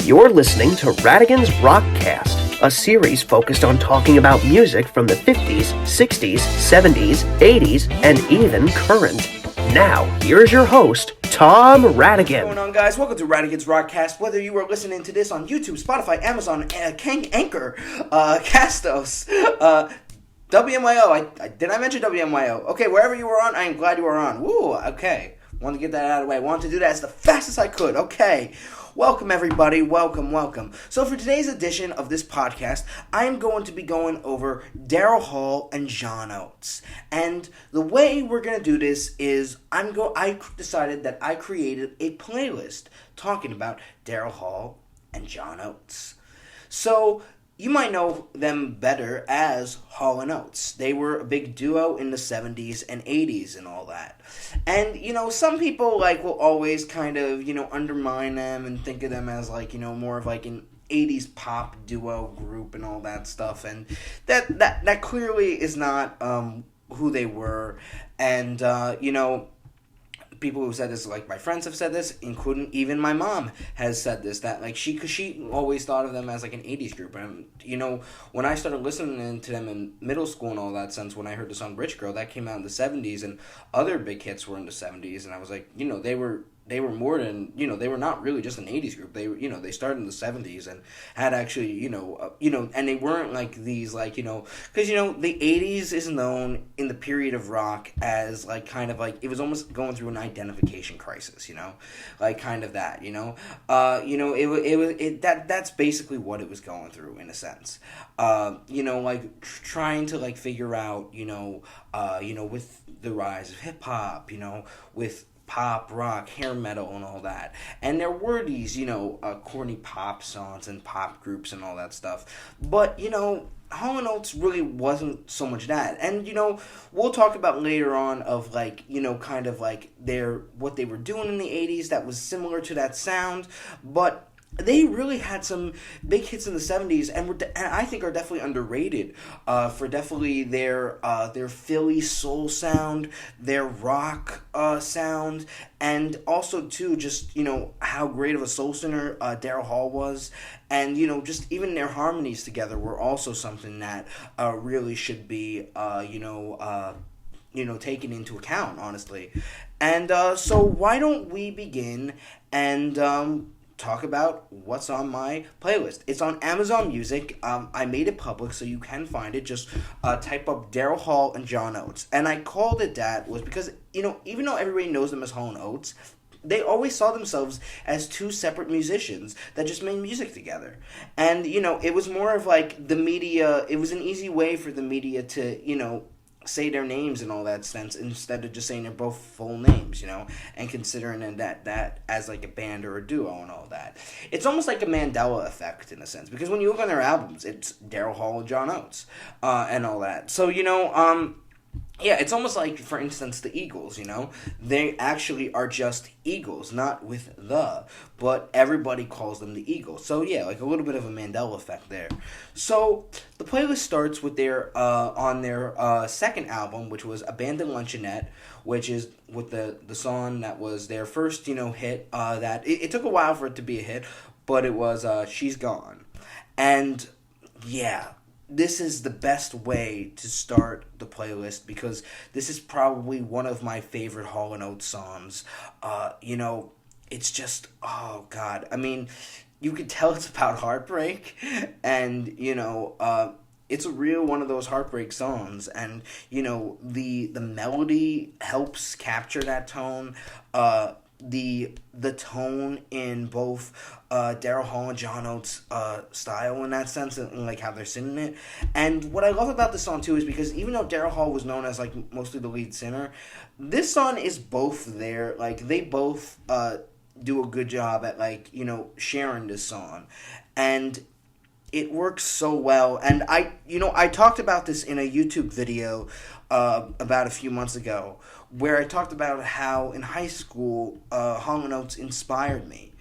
You're listening to Ratigan's Rockcast, a series focused on talking about music from the 50s, 60s, 70s, 80s, and even current. Now, here's your host, Tom Ratigan. What's going on, guys? Welcome to Ratigan's Rockcast. Whether you are listening to this on YouTube, Spotify, Amazon, Anchor, Castos, WMYO. Did I mention WMYO? Okay, wherever you were on, I am glad you were on. Woo, okay. Wanted to get that out of the way. Wanted to do that as fast as I could. Okay. Welcome, everybody. Welcome. So for today's edition of this podcast, I am going to be going over Daryl Hall and John Oates. And the way we're going to do this is I decided that I created a playlist talking about Daryl Hall and John Oates. So you might know them better as Hall and Oates. They were a big duo in the 70s and 80s and all that. And, some people, will always kind of, undermine them and think of them as, more of, an 80s pop duo group and all that stuff. And that clearly is not who they were. And, people who said this, my friends have said this, including even my mom has said this, that, she always thought of them as, an 80s group. And, when I started listening to them in middle school and all that sense, when I heard the song Rich Girl, that came out in the 70s, and other big hits were in the 70s, and I was like, they were more than, they were not really just an 80s group. They, they started in the 70s and had actually, and they weren't these, because, the 80s is known in the period of rock as, it was almost going through an identification crisis, kind of that, that's basically what it was going through in a sense. Trying to, figure out, with the rise of hip-hop, with pop, rock, hair metal, and all that. And there were these, corny pop songs and pop groups and all that stuff. But, Hall & Oates really wasn't so much that. And, we'll talk about later on of, what they were doing in the 80s that was similar to that sound. But they really had some big hits in the 70s, and I think are definitely underrated for definitely their Philly soul sound, their rock sound, and also too just how great of a soul singer Daryl Hall was, and just even their harmonies together were also something that really should be taken into account, honestly. And so why don't we begin and talk about what's on my playlist. It's on Amazon Music. I made it public so you can find it. Just type up Daryl Hall and John Oates. And I called it that was because, even though everybody knows them as Hall and Oates, they always saw themselves as two separate musicians that just made music together. And, it was more of the media, it was an easy way for the media to, say their names in all that sense instead of just saying they're both full names, and considering that as a band or a duo and all that. It's almost like a Mandela effect in a sense, because when you look on their albums, it's Daryl Hall and John Oates and all that. So, yeah, it's almost like, for instance, the Eagles, They actually are just Eagles, not with the, but everybody calls them the Eagles. So, yeah, a little bit of a Mandela effect there. So, the playlist starts with on their second album, which was Abandoned Luncheonette, which is with the song that was their first, hit, that, it took a while for it to be a hit, but it was She's Gone. And, yeah, this is the best way to start the playlist because this is probably one of my favorite Hall & Oates songs. It's just, oh, God. I mean, you could tell it's about heartbreak, and, it's a real one of those heartbreak songs, and, the melody helps capture that tone. The tone in both Daryl Hall and John Oates' style in that sense, and how they're singing it. And what I love about this song too is because even though Daryl Hall was known as mostly the lead singer, this song is both there. They both do a good job at sharing this song, and it works so well. And I talked about this in a YouTube video about a few months ago, where I talked about how in high school Hall & Oates inspired me.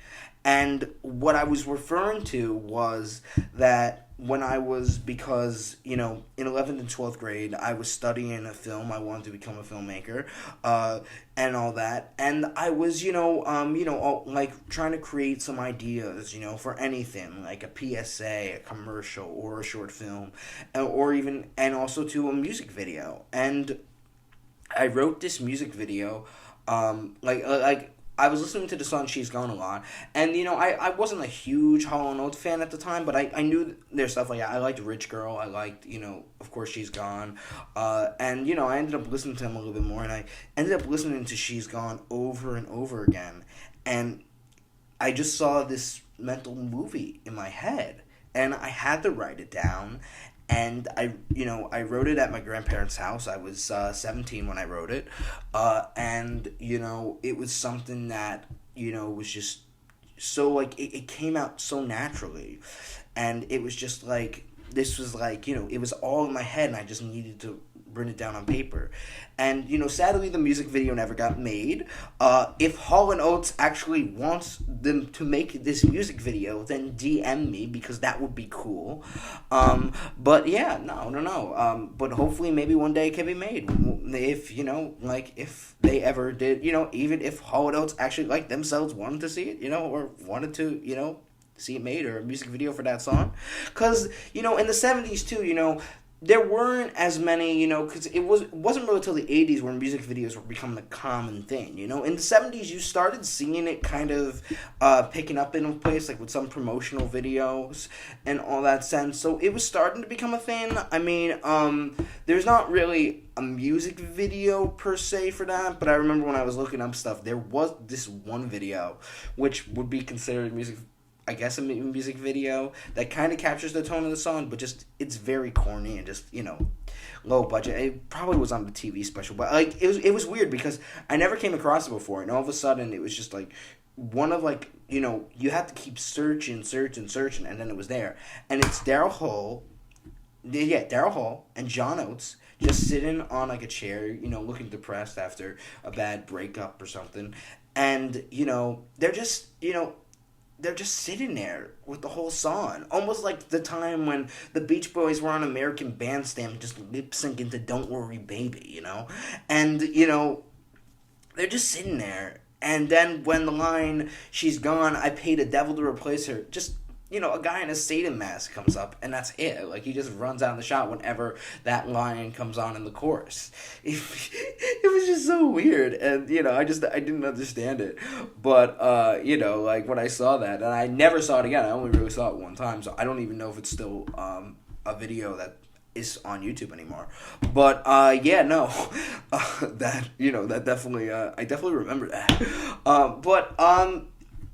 And what I was referring to was that when I was, because, in 11th and 12th grade, I was studying a film. I wanted to become a filmmaker, and all that. And I was, like trying to create some ideas, for anything, like a PSA, a commercial, or a short film, or even, and also to a music video. And I wrote this music video, like I was listening to the song She's Gone a lot, and, I wasn't a huge Hall & Oates fan at the time, but I knew their stuff. Like, I liked Rich Girl, I liked, of course, She's Gone, and, I ended up listening to them a little bit more, and I ended up listening to She's Gone over and over again, and I just saw this mental movie in my head, and I had to write it down. And I wrote it at my grandparents' house. I was 17 when I wrote it. And, it was something that, was just so, like, it came out so naturally. And it was just, like, this was, like, it was all in my head, and I just needed to bring it down on paper. And, sadly, the music video never got made. If Hall & Oates actually wants them to make this music video, then DM me, because that would be cool. But, yeah, no. But hopefully maybe one day it can be made. If, if they ever did, even if Hall & Oates actually, like, themselves wanted to see it, or wanted to, see it made, or a music video for that song. Because, in the 70s, too, there weren't as many, because it wasn't really until the 80s when music videos were becoming a common thing, In the 70s, you started seeing it kind of picking up in a place, like with some promotional videos and all that sense. So it was starting to become a thing. I mean, there's not really a music video per se for that, but I remember when I was looking up stuff, there was this one video, which would be considered a music video that kind of captures the tone of the song, but just, it's very corny and just, low budget. It probably was on the TV special, but, like, it was weird because I never came across it before, and all of a sudden it was just, like, one of, like, you have to keep searching, and then it was there. And it's Daryl Hall and John Oates just sitting on, like, a chair, looking depressed after a bad breakup or something. And, they're just, they're just sitting there with the whole song. Almost like the time when the Beach Boys were on American Bandstand just lip-syncing to Don't Worry Baby, And, they're just sitting there. And then when the line, She's Gone, I paid a devil to replace her, just, a guy in a Satan mask comes up, and that's it. Like, he just runs out of the shot whenever that line comes on in the chorus. It was just so weird, and, I didn't understand it. But, like, when I saw that, and I never saw it again, I only really saw it one time, so I don't even know if it's still a video that is on YouTube anymore. But, that definitely, I definitely remember that.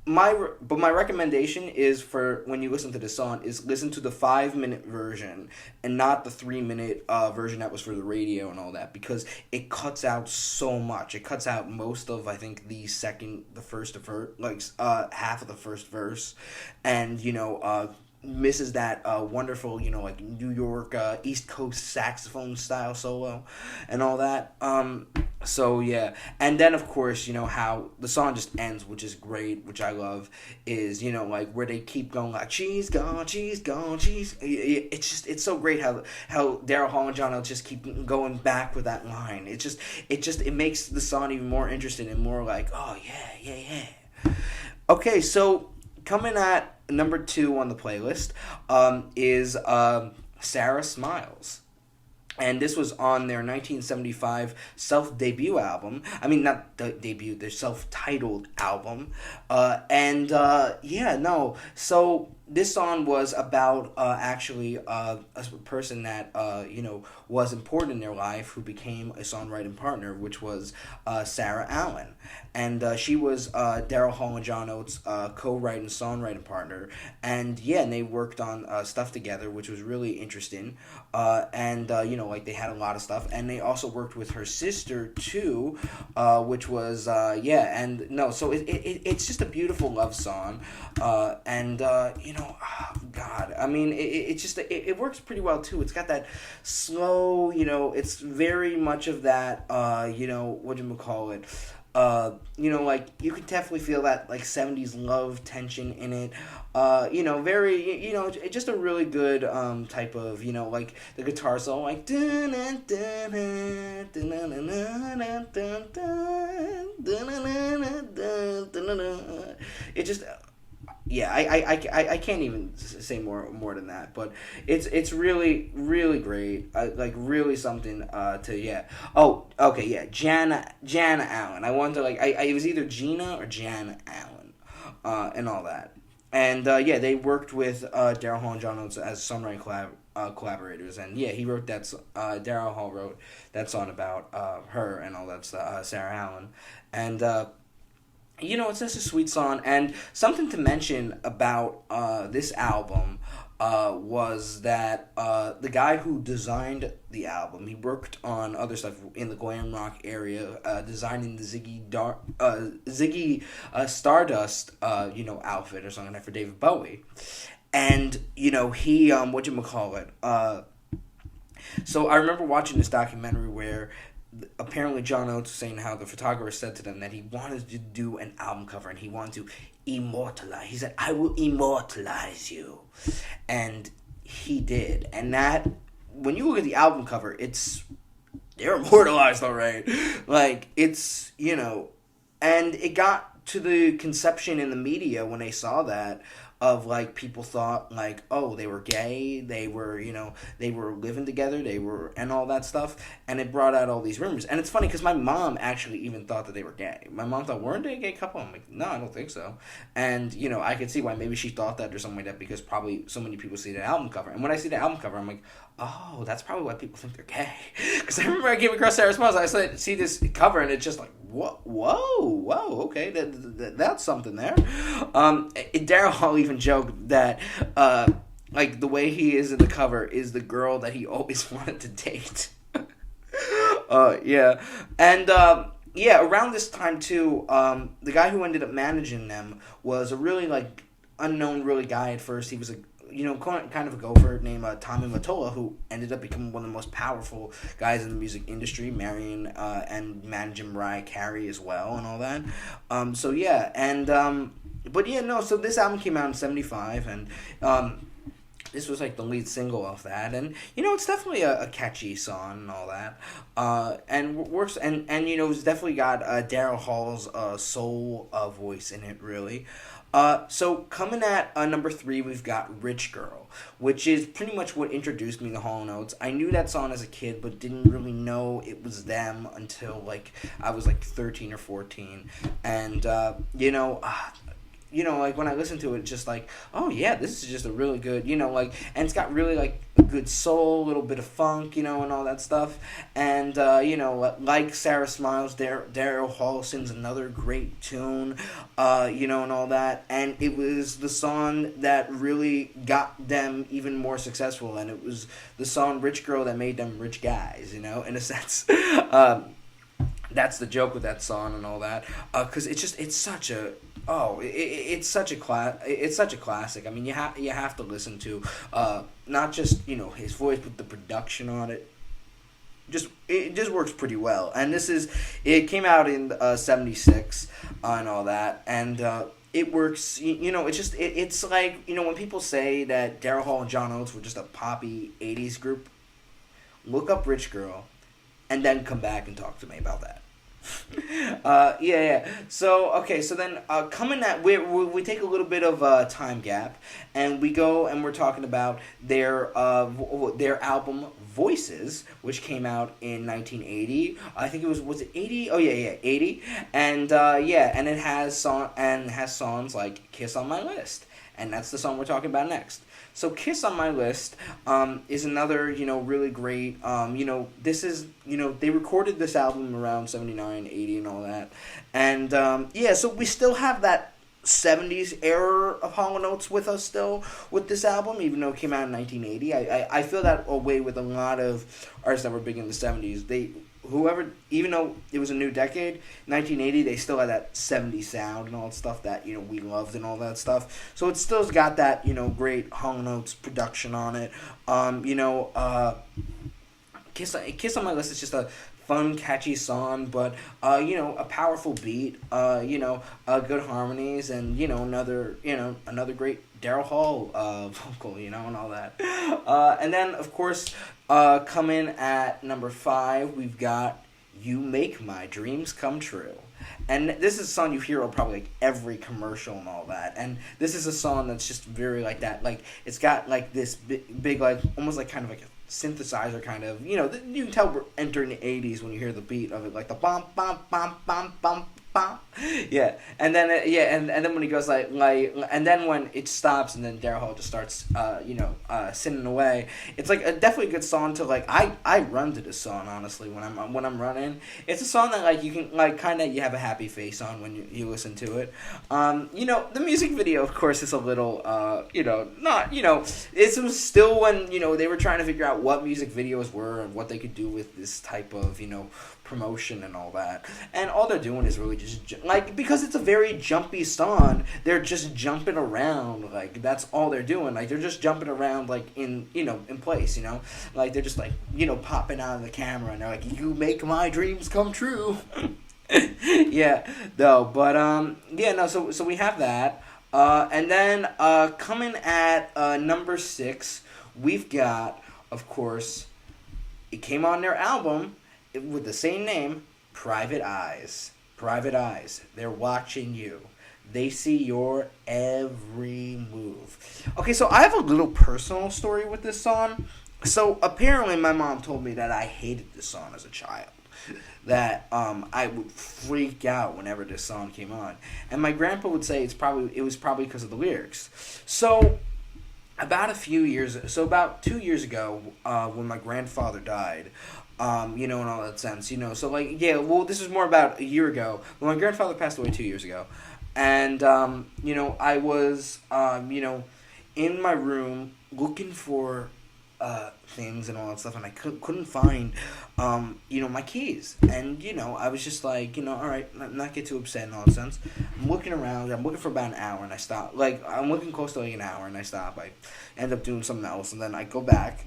My recommendation is, for when you listen to the song, is listen to the 5-minute version and not the 3-minute version that was for the radio and all that, because it cuts out so much. It cuts out most of, I think, half of the first verse, and misses that wonderful, like New York East Coast saxophone style solo and all that. So yeah, and then of course, how the song just ends, which is great, which I love, is, like where they keep going, like, she's gone, it's so great how Daryl Hall and John Oates just keep going back with that line. It makes the song even more interesting and more like, oh yeah. Okay, so coming at number 2 on the playlist is Sarah Smiles. And this was on their 1975 self-debut album. I mean, not the debut, their self-titled album. So this song was about actually a person that, was important in their life, who became a songwriting partner, which was Sarah Allen. And she was Daryl Hall and John Oates' co-writing songwriting partner. And they worked on stuff together, which was really interesting. Like, they had a lot of stuff. And they also worked with her sister, too, which was, so it's just a beautiful love song. Oh, God, I mean, it works pretty well, too. It's got that slow, it's very much of that, Like you could definitely feel that like 70s love tension in it. Very, just a really good type of, like the guitar solo, like it just yeah, I can't even say more than that, but it's really really great, like really something to yeah. Oh, okay, yeah, Jana Allen. I wanted to like it was either Gina or Jana Allen, and all that, and yeah, they worked with Daryl Hall and John Oates as songwriting collaborators, and yeah, he wrote that. Daryl Hall wrote that song about her and all that stuff, Sarah Allen, and. It's just a sweet song, and something to mention about this album was that the guy who designed the album, he worked on other stuff in the glam rock area, designing the Ziggy Stardust, outfit or something like that for David Bowie, and he whatchamacallit. So I remember watching this documentary where apparently John Oates was saying how the photographer said to them that he wanted to do an album cover and he wanted to immortalize. He said, "I will immortalize you," and he did. And that, when you look at the album cover, they're immortalized, all right. Like it's and it got to the conception in the media when they saw that. Of like people thought like, oh, they were gay, they were they were living together, they were and all that stuff, and it brought out all these rumors. And it's funny because my mom actually even thought that they were gay. My mom thought, weren't they a gay couple? I'm like, no, I don't think so. And I could see why maybe she thought that or something like that, because probably so many people see the album cover, and when I see the album cover, I'm like, oh, that's probably why people think they're gay. Because I remember I came across Sarah Smiles, I said, see this cover, and it's just like, whoa, okay, that's something there. Daryl Hall even joked that, like, the way he is in the cover is the girl that he always wanted to date. Yeah. And, yeah, around this time, too, the guy who ended up managing them was a really, like, unknown really guy at first. He was a kind of a gopher named Tommy Mottola, who ended up becoming one of the most powerful guys in the music industry, marrying and managing Mariah Carey as well and all that. So yeah, and so this album came out in '75, and this was like the lead single off that, and it's definitely a catchy song and all that, and works, and it's definitely got Daryl Hall's soul voice in it, really. So coming at number 3, we've got Rich Girl, which is pretty much what introduced me to Hall & Oates. I knew that song as a kid, but didn't really know it was them until, like, I was, like, 13 or 14. And, like, when I listen to it, it's just like, oh, yeah, this is just a really good, and it's got really, like, a good soul, a little bit of funk, and all that stuff. And, like Sarah Smiles, Daryl Hall sings another great tune, and all that. And it was the song that really got them even more successful, and it was the song Rich Girl that made them rich guys, in a sense. That's the joke with that song and all that, because it's such a classic. I mean, you have to listen to not just his voice, but the production on it. It just works pretty well. And it came out in '76 and all that, and it works. It's like when people say that Daryl Hall and John Oates were just a poppy '80s group, look up Rich Girl, and then come back and talk to me about that. Yeah. So then coming at we take a little bit of a time gap, and we go and we're talking about their album Voices, which came out in 1980. I think was it 80? Oh yeah, 80. And and it has songs like Kiss on My List, and that's the song we're talking about next. So Kiss on My List is another, really great, this is, they recorded this album around 79, 80 and all that. And, so we still have that 70s era of Hall & Oates with us still with this album, even though it came out in 1980. I feel that way with a lot of artists that were big in the 70s. Even though it was a new decade, 1980, they still had that 70s sound and all that stuff that, we loved and all that stuff. So it still's got that, great Hall & Oates production on it. Kiss on My List is just a fun, catchy song, but a powerful beat, good harmonies, and another great Daryl Hall vocal, and all that. And then of course, coming at number 5, we've got "You Make My Dreams Come True." And this is a song you hear on probably like every commercial and all that. And this is a song that's just very like that. Like it's got like this big like almost like kind of like a synthesizer kind of. You can tell we're entering the 80s when you hear the beat of it, like the bump bump bump bump bump. Yeah, and then and then when he goes like and then when it stops and then Daryl Hall just starts singing away, it's like definitely a good song to like. I run to this song honestly when I'm running. It's a song that like you can like kind of you have a happy face on when you listen to it. The music video of course is a little not it was still when they were trying to figure out what music videos were and what they could do with this type of promotion and all that, and all they're doing is really just like, because it's a very jumpy song, they're just jumping around, like that's all they're doing, like they're just jumping around like in place, like they're just like popping out of the camera and they're like, "You make my dreams come true." Yeah, no, but so we have that, and then coming at number 6, we've got, of course, it came on their album with the same name, Private Eyes. Private Eyes. They're watching you. They see your every move. Okay, so I have a little personal story with this song. So apparently my mom told me that I hated this song as a child. That I would freak out whenever this song came on. And my grandpa would say it was probably because of the lyrics. So about 2 years ago, when my grandfather died, in all that sense, so like, this was more about a year ago. Well, my grandfather passed away 2 years ago, and, I was, in my room looking for, things and all that stuff, and I couldn't find, my keys, and, I was just like, alright, not get too upset and all that sense. I'm looking around, I'm looking for about an hour, and I stop, like, I'm looking close to like an hour, and I stop, I end up doing something else, and then I go back,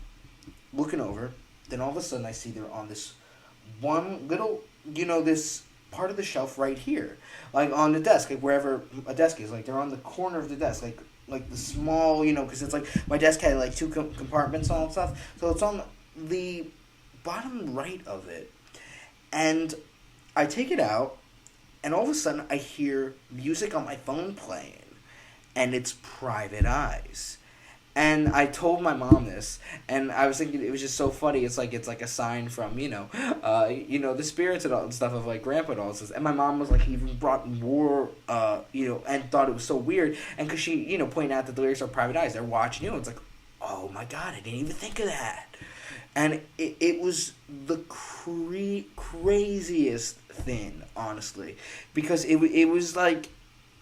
looking over. Then all of a sudden I see they're on this one little, this part of the shelf right here. Like on the desk, like wherever a desk is. Like they're on the corner of the desk. Like the small, because it's like my desk had like 2 compartments and all that stuff. So it's on the bottom right of it. And I take it out, and all of a sudden I hear music on my phone playing. And it's Private Eyes. And I told my mom this, and I was thinking it was just so funny. It's like a sign from the spirits and all and stuff of like Grandpa and all this. And my mom was like even brought more and thought it was so weird. And because she pointed out that the lyrics are Private Eyes, they're watching you. And it's like, oh my God, I didn't even think of that. And it was the craziest thing, honestly, because it was like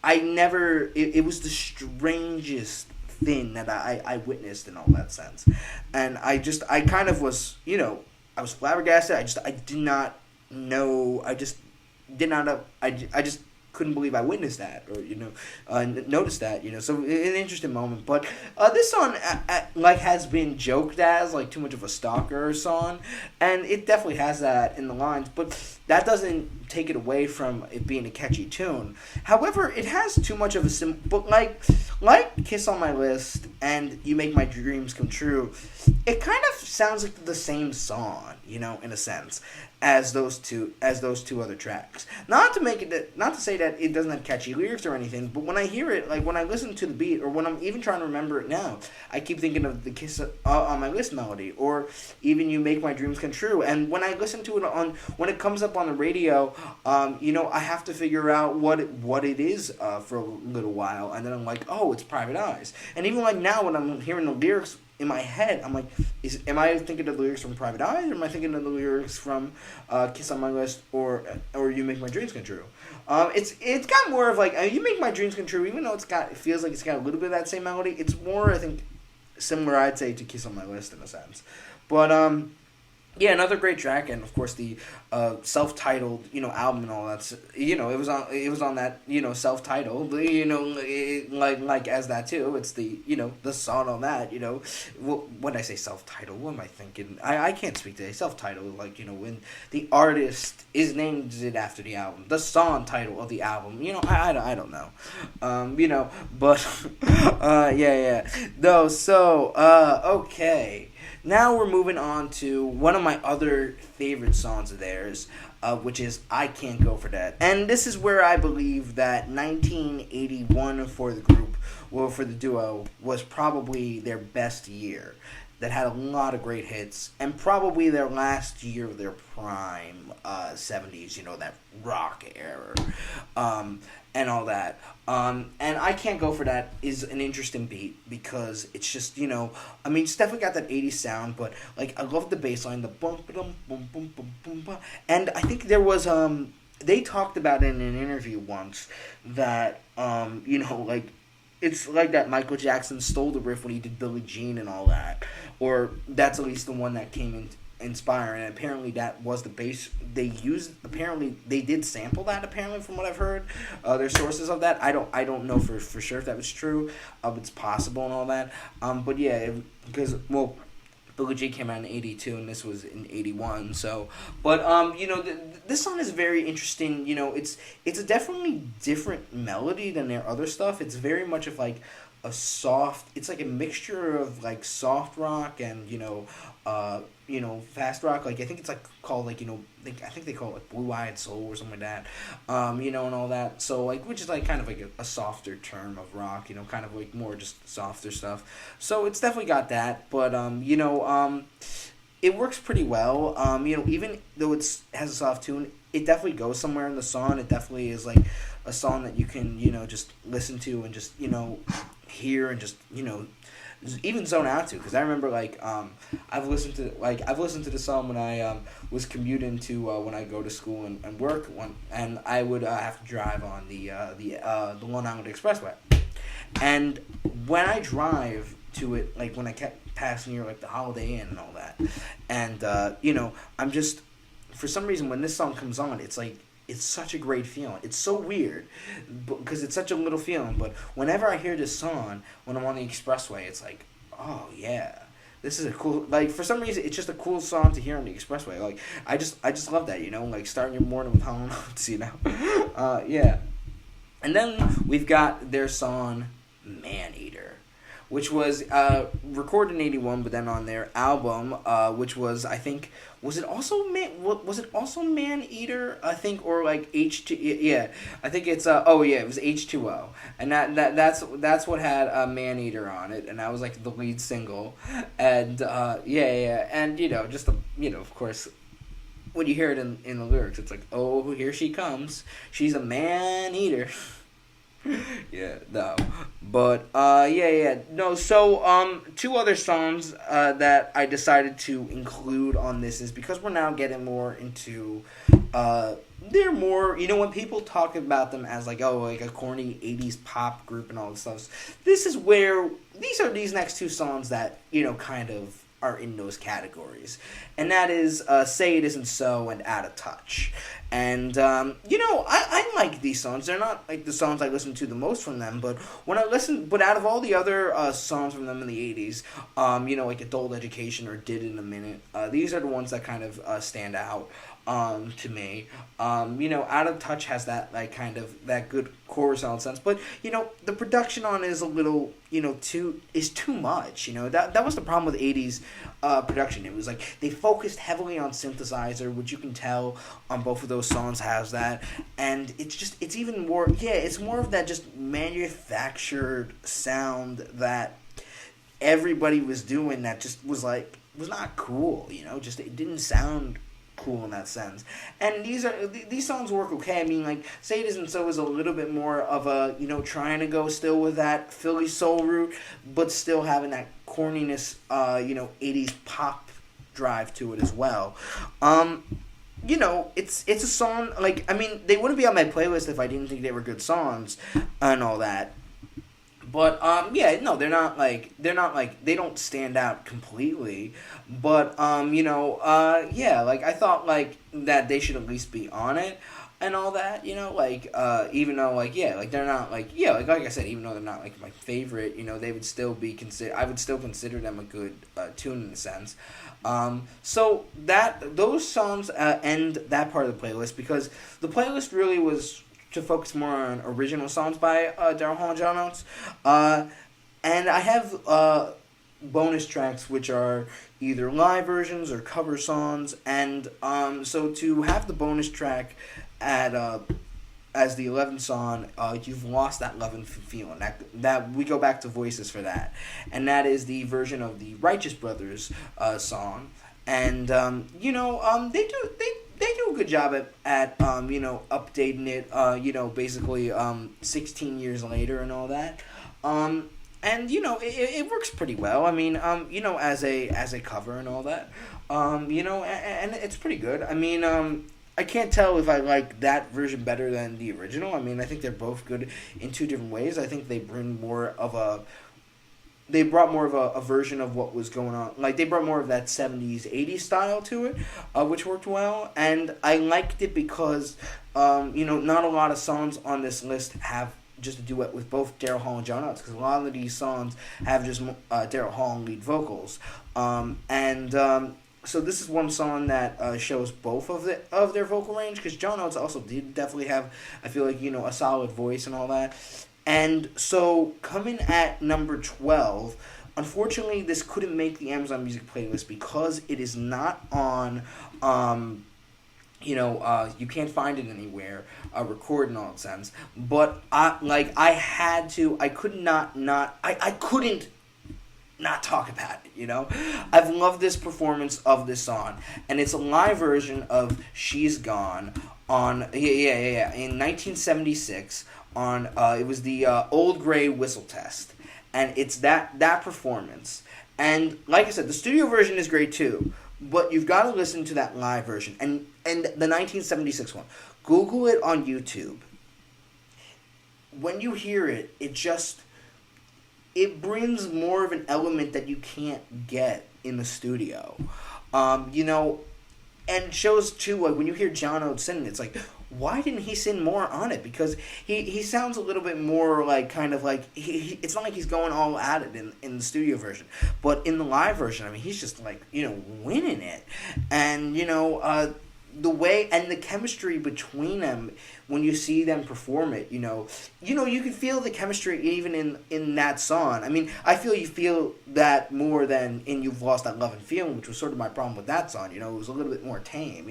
it was the strangest thing that I witnessed in all that sense. And I kind of was, I was flabbergasted. I did not know, I just couldn't believe I witnessed that or, noticed that, so an interesting moment. But this song, has been joked as, like, too much of a stalker song, and it definitely has that in the lines, but that doesn't take it away from it being a catchy tune. However, it has too much of a but like Kiss on My List and You Make My Dreams Come True, it kind of sounds like the same song, in a sense, as those two other tracks. Not to say that it doesn't have catchy lyrics or anything, but when I hear it, like when I listen to the beat, or when I'm even trying to remember it now, I keep thinking of the Kiss on My List melody, or even You Make My Dreams Come True. And when I listen to it when it comes up on the radio, I have to figure out what it is for a little while, and then I'm like, oh, it's Private Eyes. And even like now when I'm hearing the lyrics in my head, I'm like, am I thinking of the lyrics from Private Eyes, or am I thinking of the lyrics from Kiss on My List, or You Make My Dreams Come True? It's got more of like, You Make My Dreams Come True, even though it feels like it's got a little bit of that same melody, it's more, I think, similar, I'd say, to Kiss on My List in a sense. But Yeah, another great track, and of course the self-titled, album and all that. It was on that, self-titled, like as that too. It's the song on that. When I say self-titled, what am I thinking? I can't speak today. Self-titled, when the artist is named it after the album, the song title of the album. I don't know, but yeah. No, so okay. Now we're moving on to one of my other favorite songs of theirs, which is I Can't Go For That. And this is where I believe that 1981 for the group, well, for the duo, was probably their best year. That had a lot of great hits, and probably their last year of their prime, 70s, that rock era, and all that. And I Can't Go For That is an interesting beat because it's just, it's definitely got that 80s sound, but, I love the bass line, the bum, ba-dum, bum, bum, bum, bum, bum. And I think there was, they talked about in an interview once that, it's like that Michael Jackson stole the riff when he did Billie Jean and all that. Or that's at least the one that came in inspiring. And apparently that was the bass they used. Apparently they did sample that, apparently, from what I've heard. There's sources of that. I don't know for sure if that was true. It's possible and all that. But yeah, because, well, Billie Jean came out in 82 and this was in 81. So, but this song is very interesting. It's a definitely different melody than their other stuff. It's very much of like a soft. It's like a mixture of like soft rock and fast rock. Like I think it's like called I think they call it like Blue Eyed Soul or something like that. And all that. So which is like kind of like a softer term of rock. Kind of like more just softer stuff. So it's definitely got that. But it works pretty well. Even though it has a soft tune, it definitely goes somewhere in the song. It definitely is like a song that you can just listen to and just hear and just even zone out to, because I remember I've listened to the song when I was commuting to when I go to school and work and I would have to drive on the Long Island Expressway, and when I drive to it, when I kept passing near the Holiday Inn and all that, and I'm just, for some reason when this song comes on, it's such a great feeling. It's so weird because it's such a little feeling. But whenever I hear this song, when I'm on the expressway, it's like, oh, yeah. This is a cool... for some reason, it's just a cool song to hear on the expressway. I just love that, starting your morning with Hall & Oates, yeah. And then we've got their song, Man-Eater, which was recorded in 81, but then on their album, which was, I think... Was it also Man-Eater? I think, or H2? Yeah, I think it's it was H2O, and that's what had Man-Eater on it, and that was the lead single, and and just of course, when you hear it in the lyrics, it's like, oh, here she comes, she's a man-eater. Yeah, no, but no. So two other songs that I decided to include on this is because we're now getting more into they're more, when people talk about them as a corny 80s pop group and all this stuff. This is where these next two songs that kind of are in those categories, and that is Say It Isn't So and Out of Touch. And I like these songs. They're not the songs I listen to the most from them, but out of all the other songs from them in the 80s, Adult Education or Did in a Minute, these are the ones that kind of stand out to me. Out of Touch has that kind of that good chorus sound sense, but the production on it is a little too much. That was the problem with 80s production. It was they focused heavily on synthesizer, which you can tell on both of those songs has that, and it's even more, it's more of that just manufactured sound that everybody was doing that just was not cool. It didn't sound cool in that sense. And these songs work okay. I mean, Say It Isn't So is a little bit more of a, trying to go still with that Philly soul route, but still having that corniness, 80s pop drive to it as well. It's a song, they wouldn't be on my playlist if I didn't think they were good songs and all that. But yeah, no, they're not like they don't stand out completely. But yeah, like I thought like that they should at least be on it and all that, like even though like yeah, like they're not like yeah, like I said, even though they're not like my favorite, they would still be consider. I would still consider them a good tune in a sense. So that those songs end that part of the playlist because the playlist really was to focus more on original songs by Daryl Hall and John Oates. And I have bonus tracks which are either live versions or cover songs. And so to have the bonus track at as the 11th song, You've Lost That Love and Feeling. That we go back to Voices for that. And that is the version of the Righteous Brothers song. And they do a good job at updating it, basically 16 years later and all that. And it works pretty well. I mean, as a cover and all that. And it's pretty good. I mean, I can't tell if I like that version better than the original. I mean, I think they're both good in two different ways. I think they bring more of a they brought more of a version of what was going on. Like, they brought more of that 70s, 80s style to it, which worked well. And I liked it because, not a lot of songs on this list have just a duet with both Daryl Hall and John Oates, because a lot of these songs have just Daryl Hall and lead vocals. So this is one song that shows both of their vocal range, because John Oates also did definitely have, I feel like, a solid voice and all that. And so, coming at number 12, unfortunately, this couldn't make the Amazon Music playlist because it is not on, you can't find it anywhere, recorded in all sense. But, I couldn't not talk about it, I've loved this performance of this song, and it's a live version of She's Gone on, in 1976, on, it was the Old Grey Whistle Test, and it's that performance, and like I said, the studio version is great too, but you've got to listen to that live version, and the 1976 one, Google it on YouTube. When you hear it, it brings more of an element that you can't get in the studio. And it shows too, like, when you hear John Oates singing, it's like, why didn't he sing more on it? Because he sounds a little bit more like, kind of like, it's not like he's going all at it in the studio version. But in the live version, I mean, he's just like, winning it. And, the way and the chemistry between them when you see them perform it, you can feel the chemistry even in that song. I mean, I feel you feel that more than in You've Lost That Love and Feeling, which was sort of my problem with that song. It was a little bit more tame,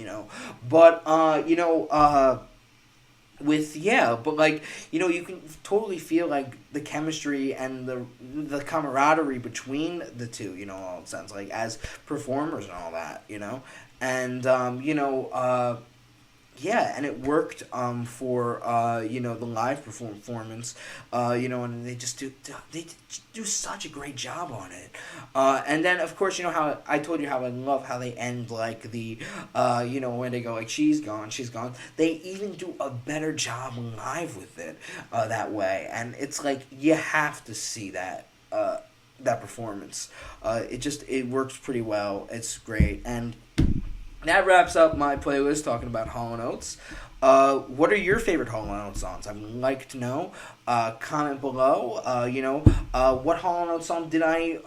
but you can totally feel like the chemistry and the camaraderie between the two, all it sounds like, as performers and all that, and and it worked for the live performance, and they just do such a great job on it, and then of course how I told you how I love how they end like the when they go like she's gone, they even do a better job live with it that way, and it's like you have to see that performance. It works pretty well. It's great. And that wraps up my playlist talking about Hall & Oates. What are your favorite Hall & Oates songs? I'd like to know. Comment below. What Hall & Oates song did I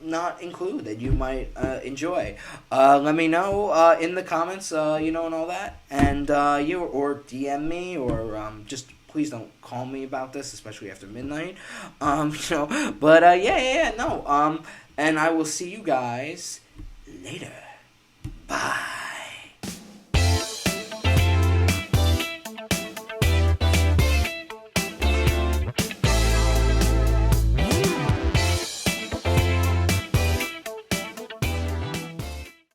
not include that you might enjoy? Let me know in the comments, and all that. And or DM me, or just please don't call me about this, especially after midnight. But no. And I will see you guys later. Bye.